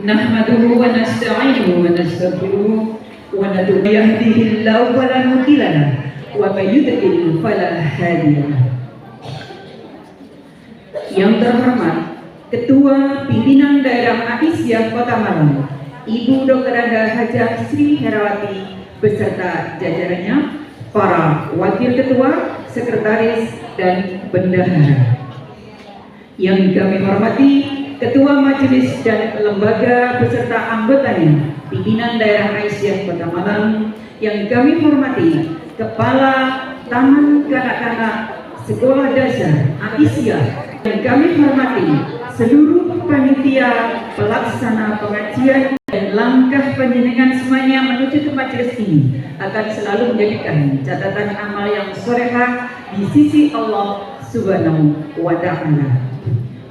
Nahmaduhu wa nasta'inuhu wa nastaghfiruh wa natubu yahdihillahu fala mudilla lahu wa may yudlil fala hadiya lahu. Yang terhormat Ketua Pimpinan Daerah Aisyah Kota Malang, Ibu Dr. Anda Hajah Sri Herawati beserta jajarannya, para Wakil Ketua, Sekretaris, dan Bendahara. Yang kami hormati Ketua Majelis dan Lembaga beserta anggotanya, Pimpinan Daerah Aisyah Kota Malang. Yang kami hormati Kepala Taman Kanak-kanak Sekolah Dasar Aisyah. Yang kami hormati seluruh panitia pelaksana pengajian, dan langkah panjenengan semuanya menuju ke majelis ini akan selalu menjadikan catatan amal yang solehah di sisi Allah Subhanahu wa Ta'ala.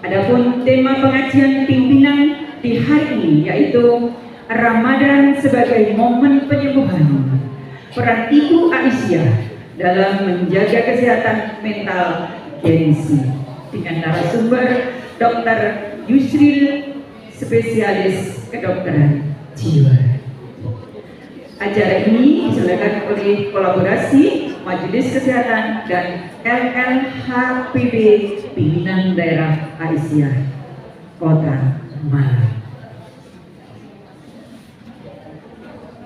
Adapun tema pengajian pimpinan di hari ini yaitu Ramadan sebagai momen penyembuhan, peran Ibu Aisyah dalam menjaga kesehatan mental Gensi, dengan narasumber Dr. Yusril, spesialis kedokteran jiwa. Acara ini diselenggarakan oleh kolaborasi Majelis Kesehatan dan LLHPB Pimpinan Daerah Aisyah Kota Malang.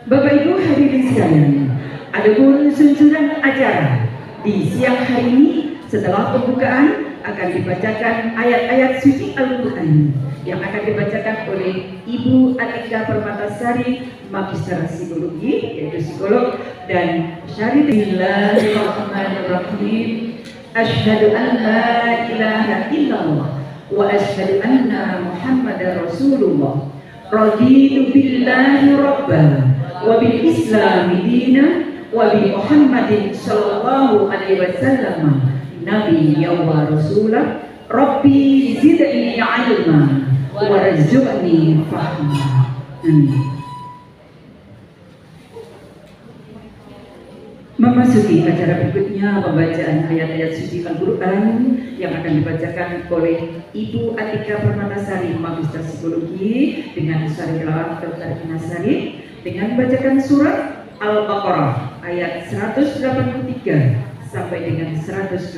Bapak Ibu hadirin sekalian, adapun susunan acara di siang hari ini setelah pembukaan akan dibacakan ayat-ayat suci Al-Quran yang akan dibacakan oleh Ibu Atika Permatasari, Magister Psikologi, yaitu psikolog, dan syarih. Bismillahirrahmanirrahim. Asyhadu an la ilaha illallah wa asyhadu anna Muhammadar Rasulullah. Raditu billahi rabban wa bil islami dinan wa bi Muhammadin sallallahu alaihi wasallam nabiyyan wa rasulah. Rabbi zidni ilma warzuqni fahma. Amin. Memasuki acara berikutnya, pembacaan ayat-ayat suci Al-Quran yang akan dibacakan oleh Ibu Atika Permatasari, Magister Psikologi, dengan syarih tilawah Dr. Inasari, dengan membacakan surat Al-Baqarah ayat 183 sampai dengan 185,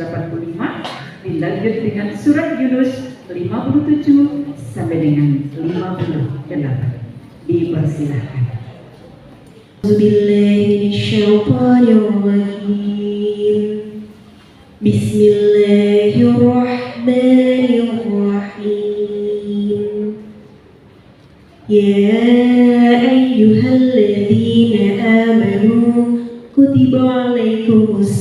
dilanjut dengan surat Yunus 57 sampai dengan 58. Dipersilahkan. Bismillahirrahmanirrahim. Bismillahirrahmanirrahim. Ya ayyuhalladzina amanu kutiba alaikumus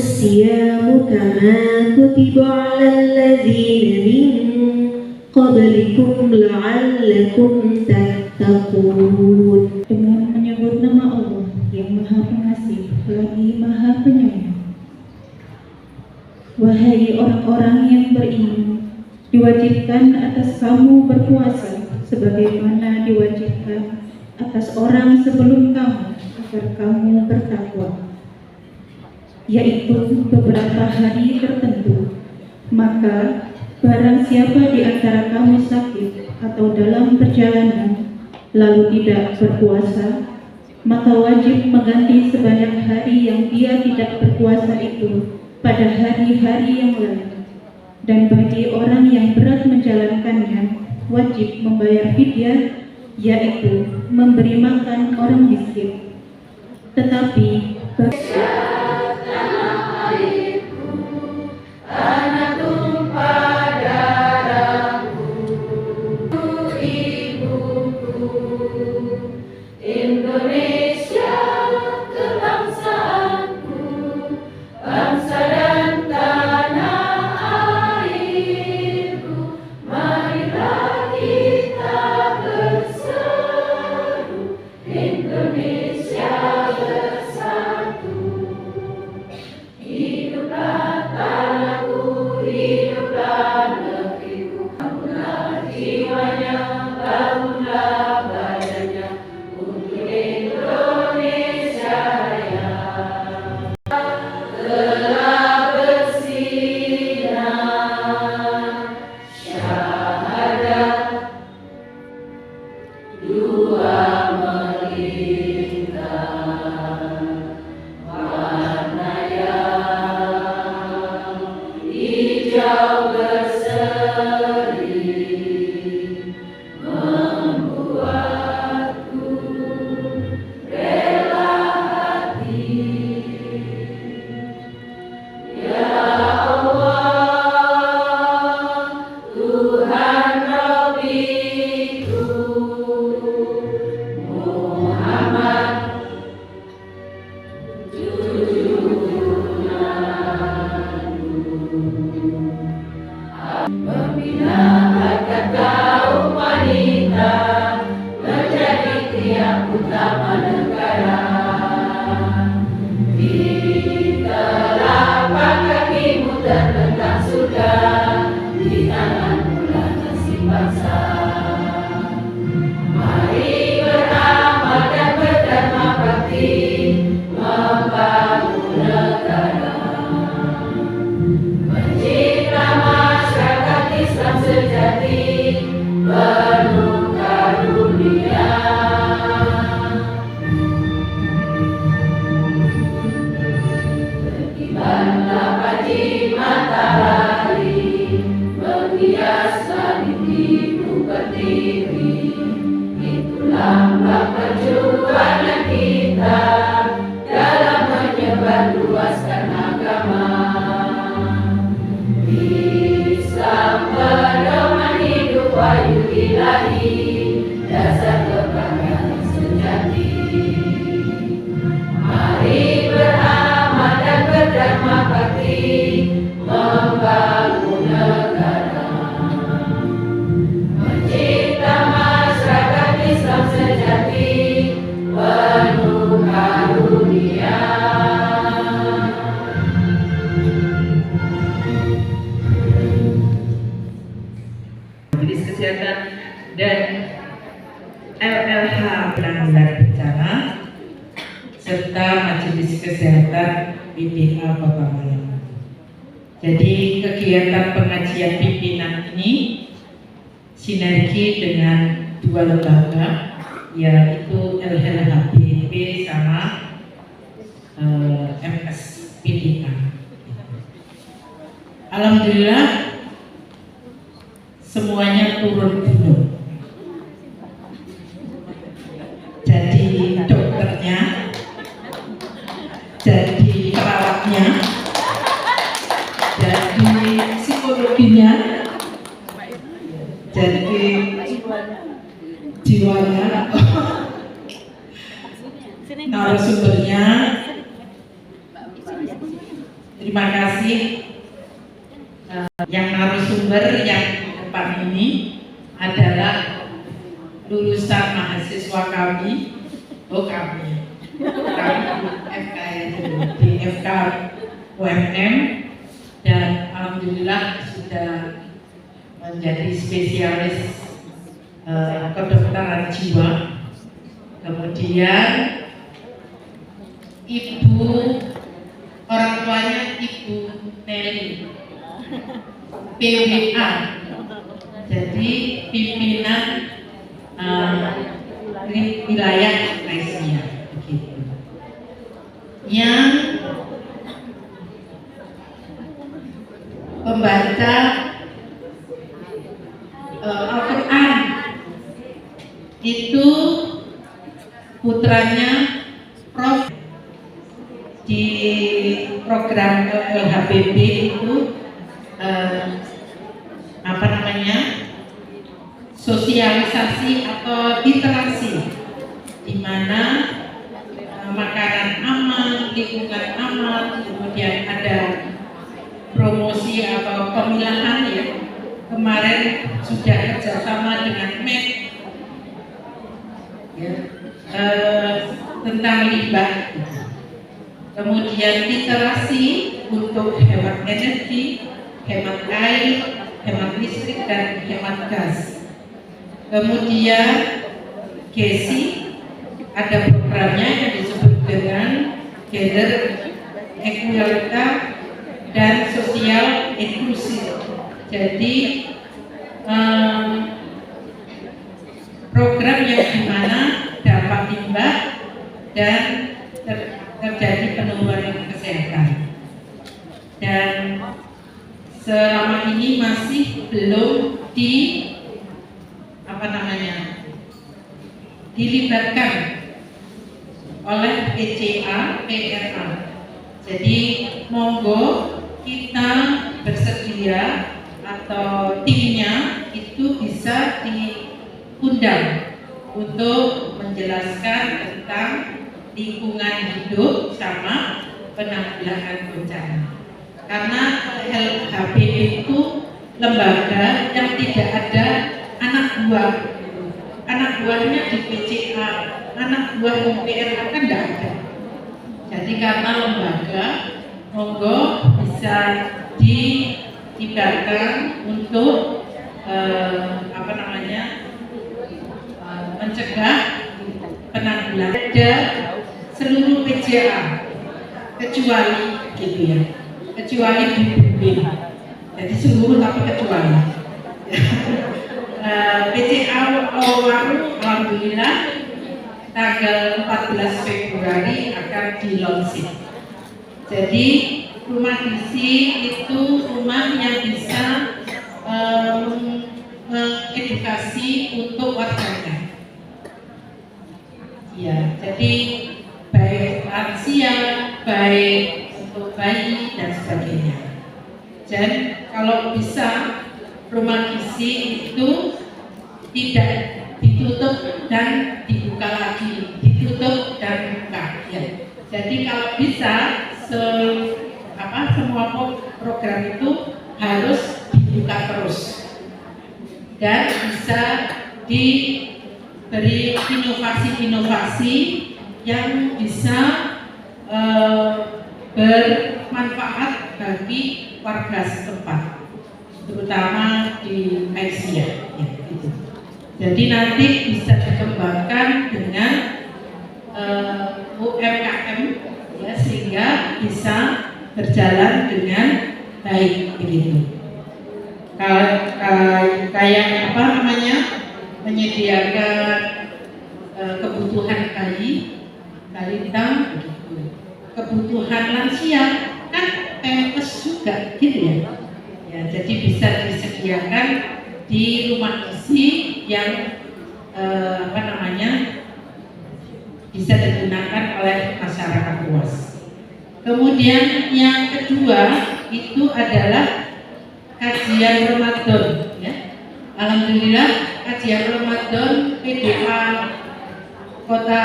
siyam kama kutiba alal ladzina min qablikum la'allakum tattaqun. Dengan menyebut nama Allah yang Maha Pengasih lagi Maha Penyayang. Wahai orang-orang yang beriman, diwajibkan atas kamu berpuasa sebagaimana diwajibkan atas orang sebelum kamu agar kamu bertakwa, yaitu beberapa hari tertentu. Maka barang siapa di antara kamu sakit atau dalam perjalanan lalu tidak berpuasa, maka wajib mengganti sebanyak hari yang dia tidak berpuasa itu pada hari-hari yang lain. Dan bagi orang yang berat menjalankannya, wajib membayar fidyah, yaitu memberi makan orang miskin. Tetapi Majelis Kesehatan dan LLH Penanggulangan Bencana serta Majelis Kesehatan PPA Papamayang. Jadi kegiatan pengajian pimpinan ini sinergi dengan dua lembaga, yaitu LLHBP sama MSPDA. Alhamdulillah semuanya turun gunung. Jadi dokternya, jadi perawatnya, jadi psikologinya, jadi jiwanya, narasumbernya. Terima kasih yang narasumber yang depan ini adalah lulusan mahasiswa kami, di FK UMM, dan alhamdulillah sudah menjadi spesialis kedokteran jiwa. Kemudian ibu, orang tuanya Ibu Nelly, PWA, jadi pimpinan wilayah Malaysia, begitu. Yang pembaca Al-Quran itu putranya Prof di program LHBP itu sosialisasi atau literasi, di mana makanan aman, lingkungan aman, kemudian ada promosi atau pemilahan ya. Kemarin sudah kerjasama dengan MED ya, tentang limbah. Kemudian literasi untuk hemat energi, hemat air, hemat listrik, dan hemat gas. Kemudian GESI ada programnya yang disebut dengan Gender Equality dan Sosial Inklusif. Jadi program yang dimana dampak limbah dan terjadi penurunan kesehatan. Dan selama ini ini masih belum dilibatkan oleh PCA, PRA. Jadi monggo kita bersedia atau timnya itu bisa diundang untuk menjelaskan tentang lingkungan hidup sama penanggulangan bencana. Karena LHBP itu lembaga yang tidak ada anak buah. Anak buahnya di PCA, anak buah di PRA kan tidak ada. Jadi karena lembaga, monggo bisa dilibatkan untuk mencegah penanggulangan. Ada seluruh PCA kecuali gitu ya, kecuali di BPBD. Jadi seluruh tapi kecuali PCA Waru alhamdulillah tanggal 14 Februari akan dilaunching. Jadi rumah gizi itu rumah yang bisa mengedukasi untuk warganya. Ya, jadi baik lansia, baik untuk bayi dan sebagainya. Dan kalau bisa rumah gizi itu tidak ditutup dan dibuka lagi, ditutup dan buka. Ya. Jadi kalau bisa semua program itu harus dibuka terus dan bisa diberi inovasi-inovasi yang bisa bermanfaat bagi warga setempat, terutama di Asia. Ya, gitu. Jadi nanti bisa dikembangkan dengan UMKM ya, sehingga bisa berjalan dengan baik begitu. Kayak menyediakan kebutuhan bayi, balita begitu. Kebutuhan lansia kan PMS juga gitu ya. Ya, jadi bisa disediakan di rumah gizi yang bisa digunakan oleh masyarakat luas. Kemudian yang kedua itu adalah kajian Ramadan. Ya. Alhamdulillah kajian Ramadan PDA Kota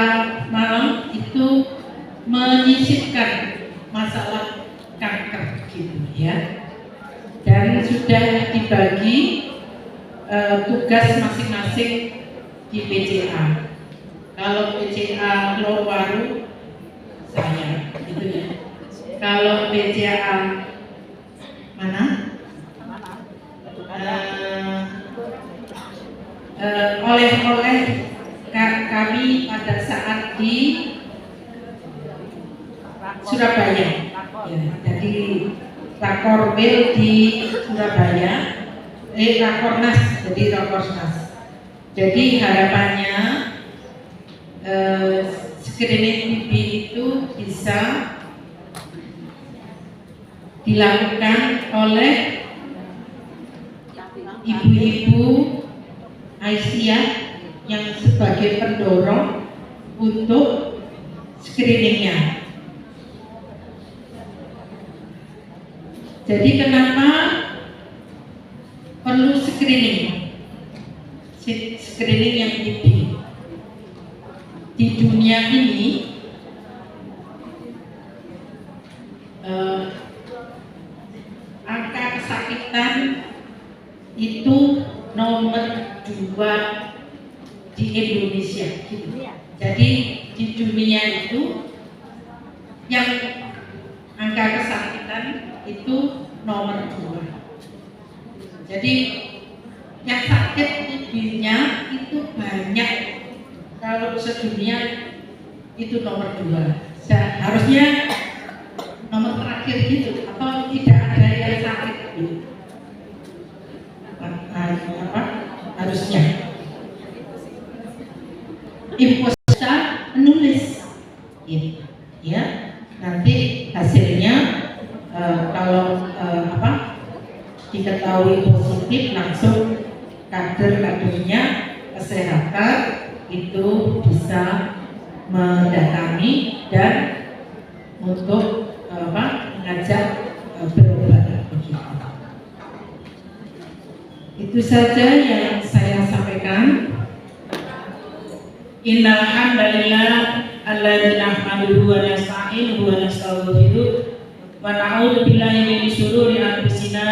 Malang itu menyisipkan masalah kanker gitu ya. Dan sudah dibagi tugas masing-masing di PCA. Kalau PCA Lowaru saya gitu ya. Kalau PCA mana? Oleh-oleh kami pada saat di Surabaya. Ya, jadi Rakorwil di Surabaya, Rakornas, jadi Rakornas. Jadi harapannya screening TB itu bisa dilakukan oleh ibu-ibu Aisyah yang sebagai pendorong untuk screeningnya. Jadi kenapa perlu screening? Screening yang TB di dunia ini angka kesakitan itu nomor 2 di Indonesia gitu. Jadi di dunia itu yang angka kesakitan itu nomor 2. Jadi yang sakit TB-nya itu banyak, kalau sedunia itu nomor 2. Harusnya nomor terakhir gitu, atau tidak ada yang sakit gitu. Harusnya imposter menulis ya nanti hasilnya kalau diketok diketahui positif langsung kader-kadernya kesehatan itu bisa mendatangi dan untuk mengajak berobat begitu. Itu saja yang saya sampaikan. Innal hamdalillah alladzi nahmaduhu wa nasta'inuhu wa nastaghfiruh wa na'udzu billahi min shururi anfusina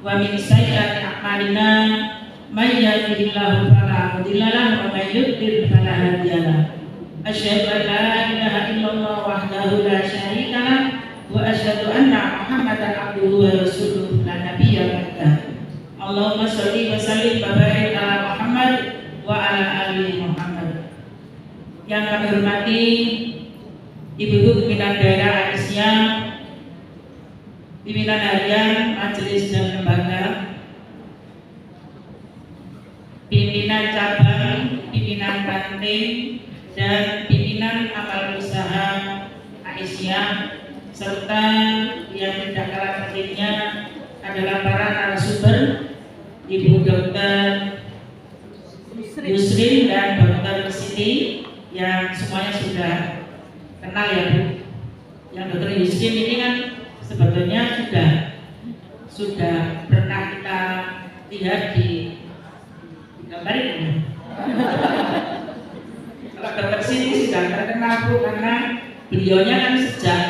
wa min sayyiati a'malina may yahdihillahu fala mudilla lahu wa may yudlil fala hadiya lahu. Asyhadu an la ilaha illallah wahdahu la syarika lah wa asyhadu anna Muhammadan abduhu wa rasuluh la nabiyya ba'dahu. Allahumma sholli wa sallim wa barik ala Muhammad wa ala ali Muhammad. Yang kami hormati Ibu-ibu pimpinan daerah Aisyah, pimpinan harian majelis dan lembaga, pimpinan cabang, pimpinan ranting, dan pimpinan amal usaha Aisyah, serta yang tidak kalah pentingnya adalah para narasumber Ibu Dr. Yusrin dan Dr. Siti yang semuanya sudah kenal ya Bu. Yang Dr. Yusrin ini kan sebetulnya sudah pernah kita lihat di gambar ini. Kalau Dr. Siti sudah terkenal Bu karena beliaunya kan sejak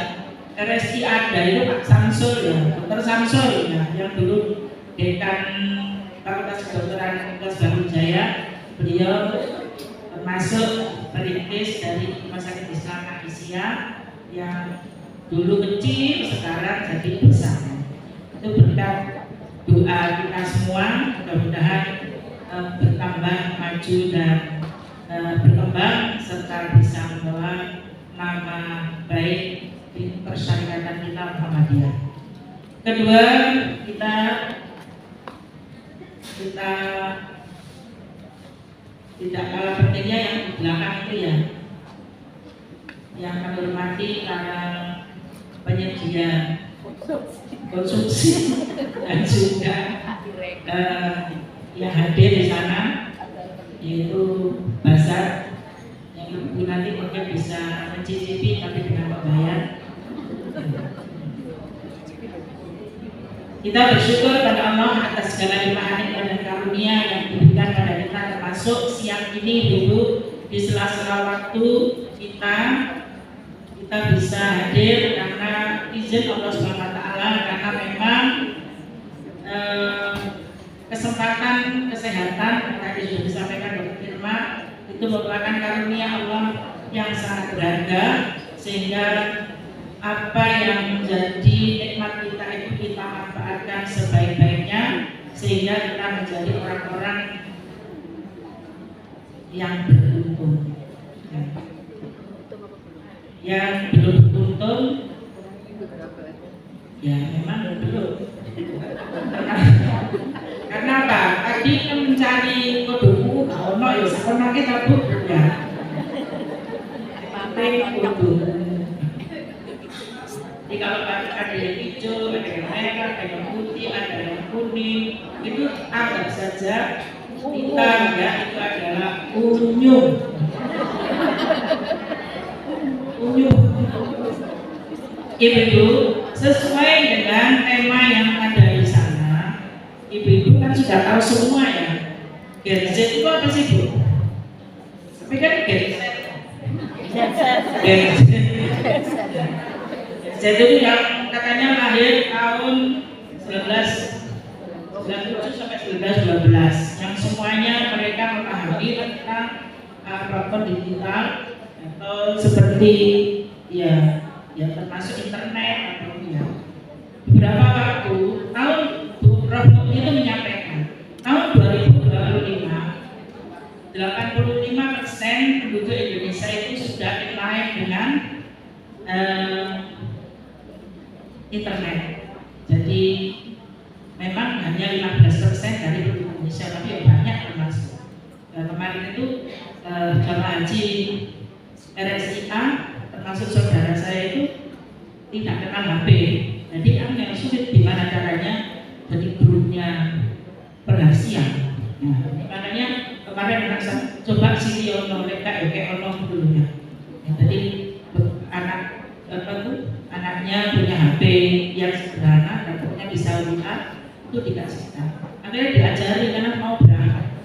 RSI ada itu Pak Samsul ya, Dr. Samsul ya, yang dulu dekan Fakultas Kedokteran Universitas Brawijaya. Beliau termasuk perintis dari Rumah Sakit Islam Aisyah yang dulu kecil sekarang jadi besar. Itu berkat doa kita semua, mudah-mudahan bertambah maju dan berkembang serta bisa membawa nama baik di persyarikatan kita Muhammadiyah. Kedua, kita tidak kalah pentingnya yang di belakang itu ya, yang kami hormati para penyedia konsumsi dan juga yang hadir di sana, yaitu bazar yang ibu nanti mungkin bisa mencicipi tapi dengan membayar. Kita bersyukur pada Allah atas segala limpahan dan karunia yang diberikan pada kita, termasuk siang ini Ibu di sela-sela waktu kita bisa hadir karena izin Allah SWT, karena memang kesempatan kesehatan tadi sudah disampaikan Dr. Irma itu merupakan karunia Allah yang sangat berharga, sehingga apa yang menjadi nikmat kita itu kita manfaatkan sebaik-baiknya sehingga kita menjadi orang-orang yang beruntung. Yang belum beruntung ya memang belum. Karena apa? Tadi kan mencari kode buku kalau no ya sekolah kita Bu ya. Kode. Jadi kalau ada yang hijau, ada yang merah, ada yang putih, ada yang kuning, itu anggap saja hitam ya, itu adalah unyu. Ibu-ibu, sesuai dengan tema yang ada di sana, ibu-ibu kan sudah tahu semua ya. Gadget itu apa sih Bu? Tapi kan gadget. Jadi yang katanya lahir tahun 1997 sampai 1912, yang semuanya mereka memahami tentang platform digital atau seperti ya termasuk internet atau ya. Beberapa waktu tahun Bu Prof itu menyampaikan tahun 2025 85% penduduk Indonesia itu sudah inline dengan internet. Jadi memang hanya 15% dari penduduk Indonesia, tapi yang banyak termasuk. Kemarin itu jamaah haji RSIA termasuk saudara saya itu tidak kenal HP. Jadi yang sulit gimana caranya jadi grupnya kemarin merasa coba sini ono mereka kayak ono dulu ya. Jadi anaknya punya HP yang sederhana dan pokoknya bisa lihat itu dikasihkan. Akhirnya diajari karena mau berangkat.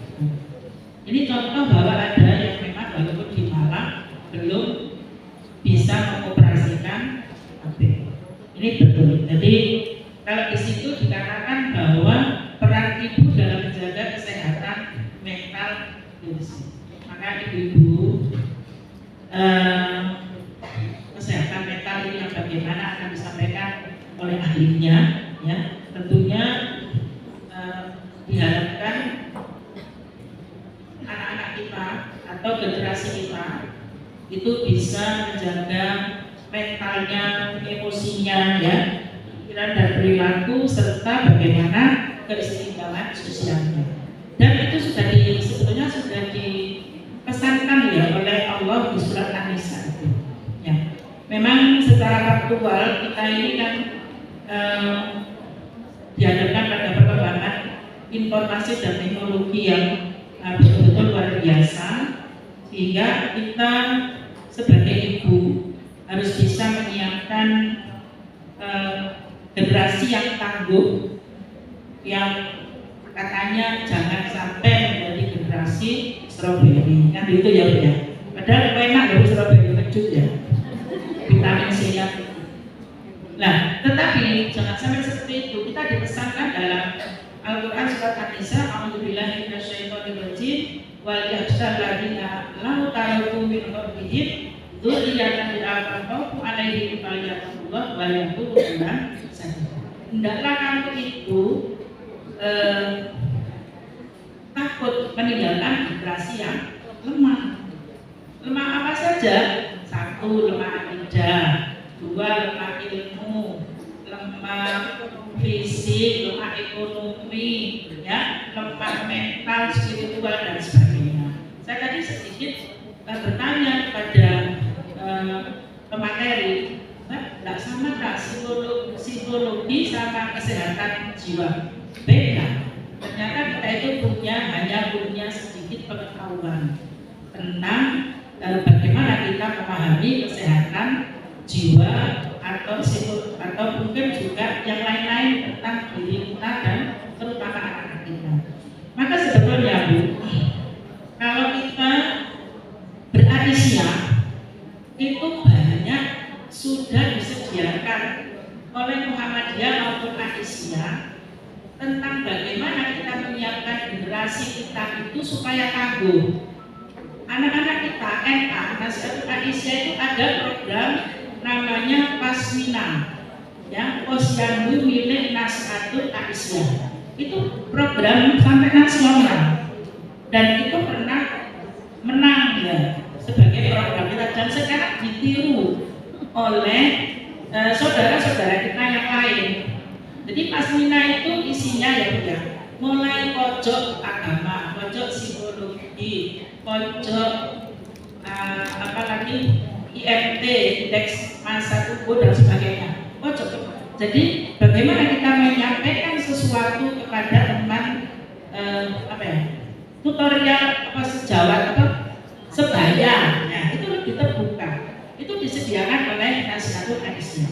Ini contoh bahwa ada yang memang walaupun di Malang belum bisa mengoperasikan HP. Ini betul. Jadi kalau di situ dikatakan bahwa peran ibu dalam menjaga kesehatan mental Indonesia. Maka ibu-ibu kesehatan mental ini yang bagaimana akan disampaikan oleh ahlinya, ya tentunya diharapkan anak-anak kita atau generasi kita itu bisa menjaga mentalnya, emosinya, ya, pikiran dan perilaku serta bagaimana keseimbangan sosialnya. Dan itu sebetulnya sudah dipesankan ya oleh Allah di surat An-Nisa itu. Ya. Memang secara faktual kita ini kan dihadapkan pada perkembangan informasi dan teknologi yang betul-betul luar biasa, sehingga kita sebagai ibu harus bisa menyiapkan generasi yang tangguh, yang katanya jangan sampai menjadi generasi strawberry, kan itu ya Bu ya. Padahal enak loh strawberry kecut ya, vitamin C nya. Nah, tetapi jangan sampai seperti itu. Kita dipesankan dalam Al-Quran surat An-Nisa, A'udzubillahi minasyaitonirrajim, wal yakhshal ladzina law taraku min rabbihim dzurriyyatan dza'afan khawfu 'alaihim falyaqulullah wa yaqulu biman sadaq. Hendaklah kamu itu takut meninggalkan generasi yang lemah. Lemah apa saja? Satu, lemah akidah. Dua, lemah ilmu. Lemah fisik, lemah ekonomi, ya, lemah mental, spiritual dan sebagainya. Saya tadi sedikit bertanya kepada pemateri, tidak sama tak psikologi sama kesehatan jiwa? Beda. Ternyata kita itu hanya punya sedikit pengetahuan tentang bagaimana kita memahami kesehatan jiwa atau mungkin juga yang lain-lain tentang diri kita dan terutama anak-anak kita. Maka sebetulnya Bu, kalau kita beradisia itu banyak sudah disediakan oleh Muhammadiyah maupun Adisia tentang bagaimana kita menyiapkan generasi kita itu supaya tangguh. Anak-anak kita Nasihatul Adisia itu ada program namanya Pasmina, ya, Posyandu milik Nasihatul Adisia. Itu program sampai nasional dan itu pernah menang ya sebagai program kita, dan sekarang ditiru oleh saudara-saudara kita yang lain. Jadi Pasmina itu isinya ya, mulai pojok agama, pojok psikologi, pojok apalagi IMT, indeks massa tubuh dan sebagainya. Pojok. Jadi bagaimana kita menyampaikan sesuatu kepada teman tutorial sejawat sebaya, nah, itu lebih terbuka. Itu disediakan oleh Nasihatul Adisia.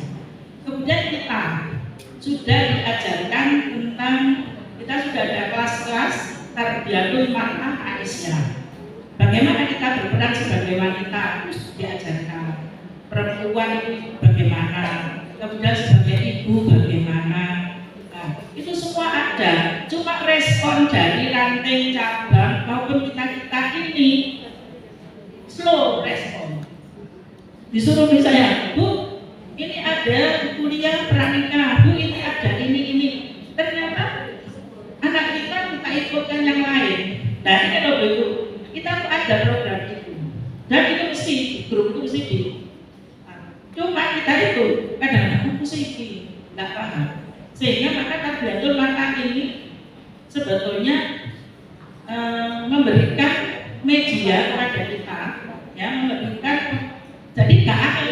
Kemudian kita sudah diajarkan tentang, kita sudah ada kelas-kelas Tarbiyatul Mar'ah Adisia. Bagaimana kita berperan sebagai wanita, harus diajarkan. Perempuan itu bagaimana, kemudian sebagai ibu bagaimana. Nah, itu semua ada. Cuma respon dari ranting cabang maupun kita ini slow respon. Disuruh misalnya, Bu, ini ada kuliah pranikah, Bu, ini ada ini. Ternyata anak kita ikutkan yang lain. Nah, ini loh Bu, kita ada program itu. Dan itu mesti grup itu mesti di. Cuma kita itu kadang-kadang mesti nggak paham. Sehingga maka Tarbiyatul Mar'ah ini sebetulnya memberikan media kepada kita, ya, memberikan. Jadi nggak ada.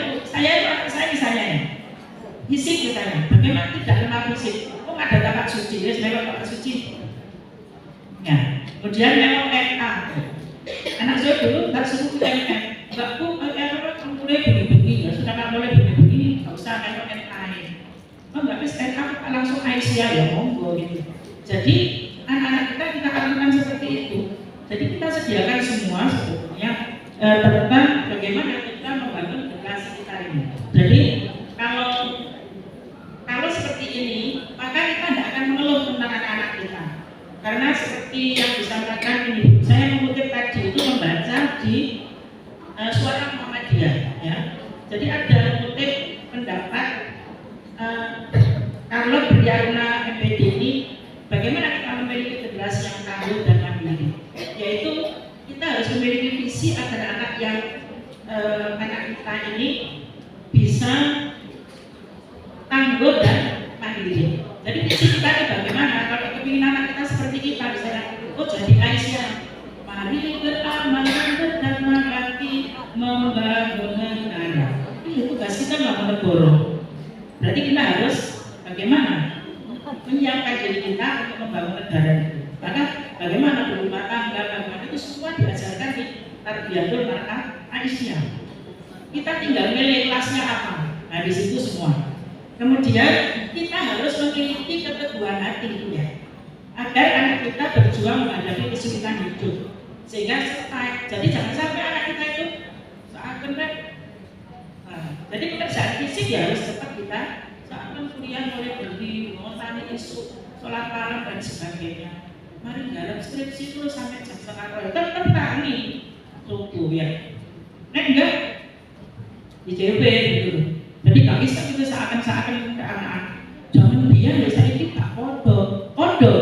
Saya misalnya ya, fisik misalnya, bagaimana tidak lemah fisik? Kok ada tapak suci? Ya, saya tapak suci. Ya, Kemudian nengok NA. Anak saya dulu nggak suruh NN. Mbak Bu, kamu mulai begini-begini ya, sudah nggak boleh begini-begini, nggak usah nengok NA. Oh nggak bisa NA, langsung Aisyah ya monggo gitu. Jadi anak-anak kita lakukan seperti itu. Jadi kita sediakan semua sebetulnya tentang bagaimana kita membangun generasi kita ini. Jadi kalau seperti ini, maka kita tidak akan mengeluh tentang anak-anak kita. Karena seperti yang disampaikan ini, saya mengutip tadi itu membaca di Suara Muhammadiyah. Ya. Jadi ada kutip pendapat Carlo Briarna MPD ini, bagaimana kita memiliki generasi yang tangguh dan mandiri. Yaitu kita harus memiliki visi agar anak kita ini bisa tangguh dan mandiri. Jadi visi kita itu bagaimana? Kalau kepingin anak kita seperti kita, misalnya, oh jadi Aisyah, mari beramal dan hati membangun negara. Itu tugas kita membangun negara. Berarti kita harus bagaimana menyiapkan diri kita untuk membangun negara itu. Maka bagaimana berumah tangga, bagaimana itu semua diajarkan di Tarbiyatul Mar'ah Aisyah. Kita tinggal milih kelasnya apa. Nah di situ semua. Kemudian kita harus memiliki keteguhan hati ya, agar anak kita berjuang menghadapi kesulitan hidup. Sehingga jadi jangan sampai anak kita itu saat jadi pekerjaan fisik ya harus tetap kita saat kuliah mulai berdiri, mau tani isu, sholat malam dan sebagainya. Mari dalam skripsi dulu sampai jam 1:30 tetap tani suku ya. Nah enggak di JP gitu. Jadi gak bisa kita seakan-akan ke anak-anak. Jangan dia biasanya kita kodo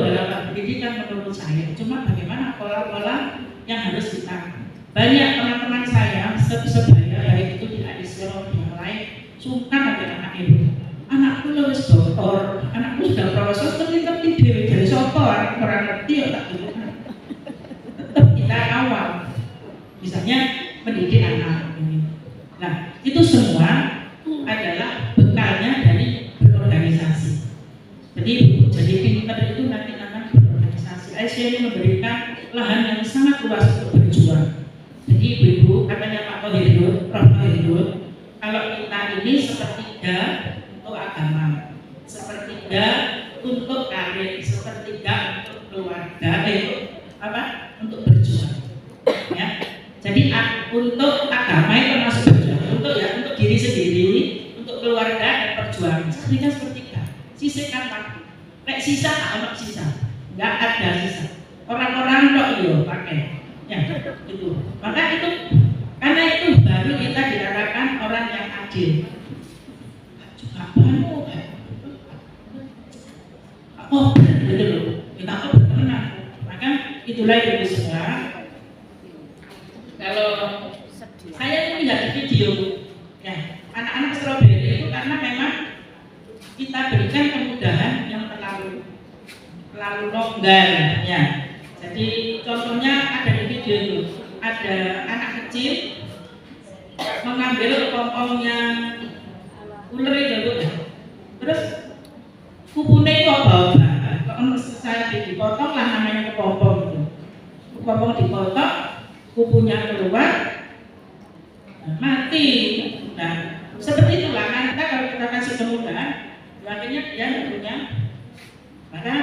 dalam pendidikan menurut saya. Cuma bagaimana pola-pola yang harus kita. Banyak teman-teman saya sebaya baik itu di Adisro yang lain sungkan ada anak itu. Anakku lulus doktor, anakku sudah profesor, tapi dari sotor orang ngerti ya tak gitu. Tetap kita awal. Misalnya mendidik anak ini. Nah itu semua adalah bekalnya dari berorganisasi. Jadi pintar itu nanti akan berorganisasi. Aisyah ini memberikan lahan yang sangat luas untuk berjuang. Jadi ibu katanya Pak Kohirul, Prof. Kohirul, kalau kita ini sepertiga untuk agama, sepertiga untuk karir, sepertiga untuk keluarga, untuk berjuang. Ya. Jadi untuk agama itu masuk berjuang, untuk diri sendiri, untuk keluarga dan perjuangan. Sepertiga sepertiga. Sisihkan waktu. Nek sisa tak sisa, nggak ada sisa. Orang-orang kok iyo pakai. Ya, itu. Maka itu karena itu baru kita dikatakan orang yang adil. Juga baru. Betul loh. Kita berkenan. Maka itulah itu semua. Kalau saya lihat di video, ya anak-anak stroberi itu karena memang kita berikan kemudahan yang terlalu longgar, ya. Jadi contohnya ada di video itu, ada anak kecil mengambil pompongnya ular itu, terus kupunya itu apa? Kalau saya dipotong lah namanya kepompong itu, kepompong dipotong, kupunya keluar, mati. Nah, seperti itulah kan kita kalau kita kasih kemudahan, akhirnya dia tidak punya. Maka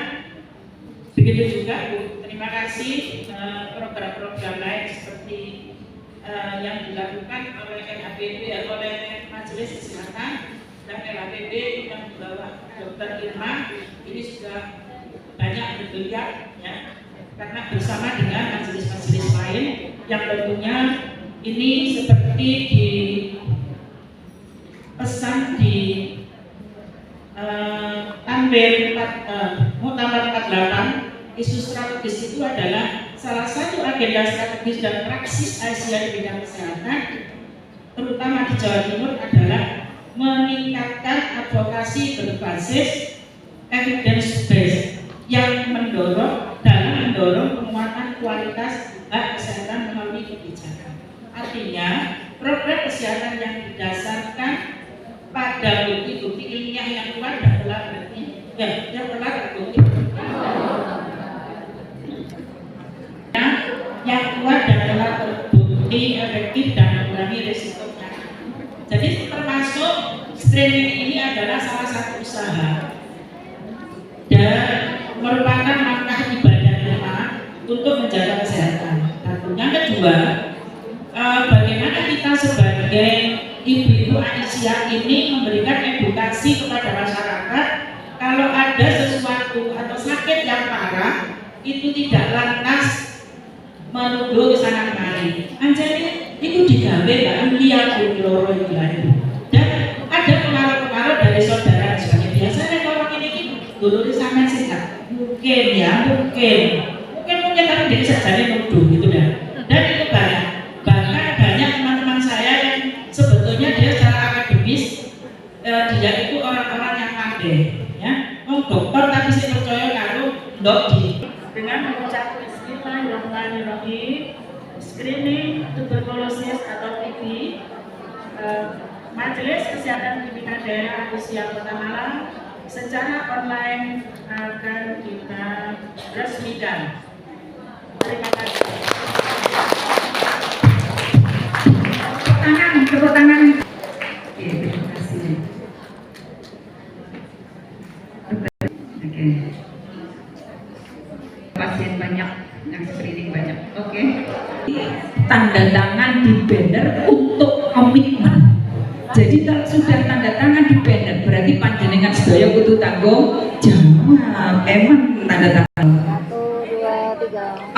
begitu juga Bu, terima kasih program-program lain seperti yang dilakukan oleh NHPB atau oleh Majelis Kesehatan dan LHPB yang dibawa Dr. Irma ini sudah banyak bergerak ya, karena bersama dengan majelis-majelis lain yang tentunya ini seperti di pesan di Tanwir Muktamar 48, isu strategis itu adalah salah satu agenda strategis dan praksis Aisyah di bidang kesehatan, terutama di Jawa Timur adalah meningkatkan advokasi berbasis evidence based yang mendorong penguatan kualitas hak kesehatan melalui kebijakan. Artinya program kesehatan yang didasarkan pada bukti-bukti ilmiah yang kuat dan telah terbukti. yang kuat dan telah terbukti efektif dan mengurangi risiko penyakit. Jadi termasuk screening ini adalah salah satu usaha dan merupakan langkah ibadah kita untuk menjaga kesehatan. Yang kedua, bagaimana kita sebagai ibu-ibu Aisyah ini memberikan edukasi kepada masyarakat kalau ada sesuatu atau sakit yang parah itu tidak lantas menuduh ke sana kemari. Anjani itu digawe Mbak lihat loro itu. Dan ada pengaruh-pengaruh dari saudara sebagai biasanya kalau ini dulu sampai sih mungkin ya mungkin tapi dari sejarah nuduh gitu dah. Dan itu banyak, bahkan banyak teman-teman saya yang sebetulnya dia secara akademis dia itu orang-orang yang pandai ya, dokter tapi saya percaya kalau dokter dengan mengucap Bismillahirrahmanirrahim. Screening tuberkulosis atau TB, Majelis Kesehatan Pimpinan Daerah Aisyah Kota Malang secara online akan kita resmikan. Terima kasih. Tepuk tangan. Oke, terima kasih. Oke. Pasien banyak, yang screening banyak. Oke. Tanda tangan di banner untuk komitmen. Jadi kalau sudah tanda tangan di banner berarti panjenengan sedaya kudu tanggung jawab. Emang tanda tangan. 1, 2, 3.